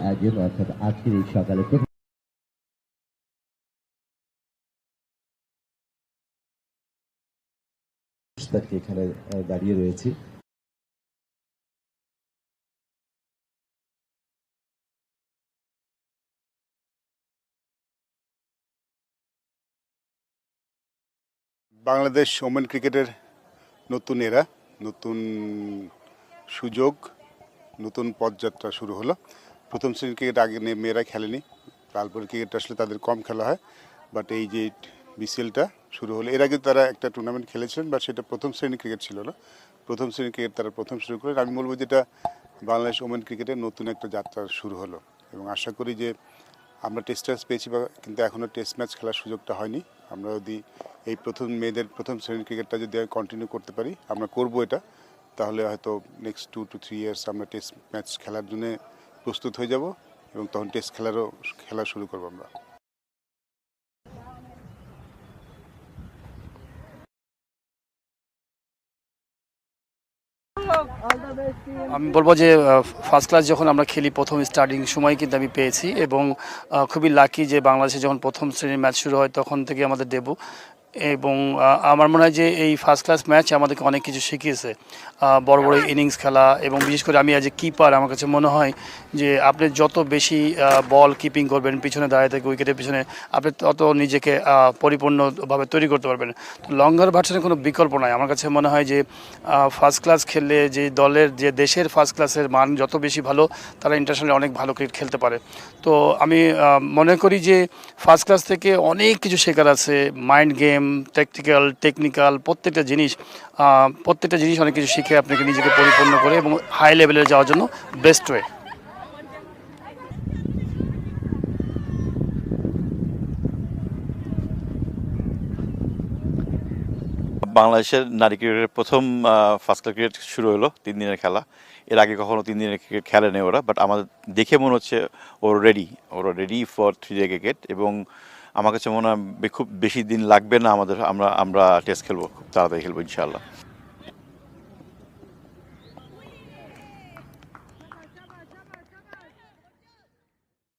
আয়োজন অর্থাৎ আজকের এই সকালে এখানে দাঁড়িয়ে রয়েছি। বাংলাদেশ ওমেন ক্রিকেটের নতুন এরা, নতুন সুযোগ, নতুন পথযাত্রা শুরু হলো। প্রথম শ্রেণীর ক্রিকেট আগে মেয়েরা খেলেনি, তারপরে ক্রিকেটটা আসলে তাদের কম খেলা হয়, বাট এই যে বিসিএলটা শুরু হলো, এর আগে তারা একটা টুর্নামেন্ট খেলেছিলেন, বাট সেটা প্রথম শ্রেণীর ক্রিকেট ছিল না। প্রথম শ্রেণীর ক্রিকেট তারা প্রথম শুরু করেন। আমি বলবো যেটা বাংলাদেশ ওমেন ক্রিকেটের নতুন একটা যাত্রা শুরু হলো, এবং আশা করি যে আমরা টেস্ট ম্যাচ পেয়েছি, কিন্তু এখনও টেস্ট ম্যাচ খেলার সুযোগটা হয়নি। আমরা যদি এই মেয়েদের প্রথম শ্রেণীর ক্রিকেটটা যদি কন্টিনিউ করতে পারি, আমরা করবো এটা, তাহলে হয়তো নেক্সট 2 to 3 ইয়ার্স আমরা টেস্ট ম্যাচ খেলার জন্য প্রস্তুত হয়ে যাব, এবং তখন টেস্ট খেলা শুরু করবো আমরা। আমি বলবো যে ফার্স্ট ক্লাস যখন আমরা খেলি প্রথম স্টার্টিং সময় কিন্তু আমি পেয়েছি, এবং খুবই লাকি যে বাংলাদেশে যখন প্রথম শ্রেণীর ম্যাচ শুরু হয় তখন থেকে আমাদের ডেবু। এবং আমার মনে হয় যে এই ফার্স্ট ক্লাস ম্যাচ আমাদেরকে অনেক কিছু শিখিয়েছে, বড় বড় ইনিংস খেলা, এবং বিশেষ করে আমি অ্যাজ এ কিপার আমার কাছে মনে হয় যে আপনি যত বেশি বল কিপিং করবেন পিছনে দাঁড়িয়ে থেকে উইকেটের পিছনে, আপনি তত নিজেকে পরিপূর্ণভাবে তৈরি করতে পারবেন। তো লঙ্গার ভার্সনের কোনো বিকল্প নাই। আমার কাছে মনে হয় যে ফার্স্ট ক্লাস খেললে যে দলের যে দেশের ফার্স্ট ক্লাসের মান যত বেশি ভালো, তারা ইন্টারন্যাশনালি অনেক ভালো ক্রিকেট খেলতে পারে। তো আমি মনে করি যে ফার্স্ট ক্লাস থেকে অনেক কিছু শেখার আছে, মাইন্ড গেম, টেকনিক্যাল প্রত্যেকটা জিনিস অনেক কিছু শিখে আপনাকে নিজেকে পরিপূর্ণ করে এবং হাই লেভেলে যাওয়ার জন্য বেস্ট ওয়ে। বাংলাদেশের নারী ক্রিকেটের প্রথম ফার্স্ট ক্লাস ক্রিকেট শুরু হলো 3 দিনের খেলা। এর আগে কখনো 3 দিনের ক্রিকেট খেলেনি ওরা, বাট আমাদের দেখে মনে হচ্ছে ওরা রেডি ফর 3 ডে ক্রিকেট, এবং আমার কাছে মনে হয় খুব বেশি দিন লাগবে না, আমরা টেস্ট খেলবো, খুব তাড়াতাড়ি খেলবো ইনশাআল্লাহ।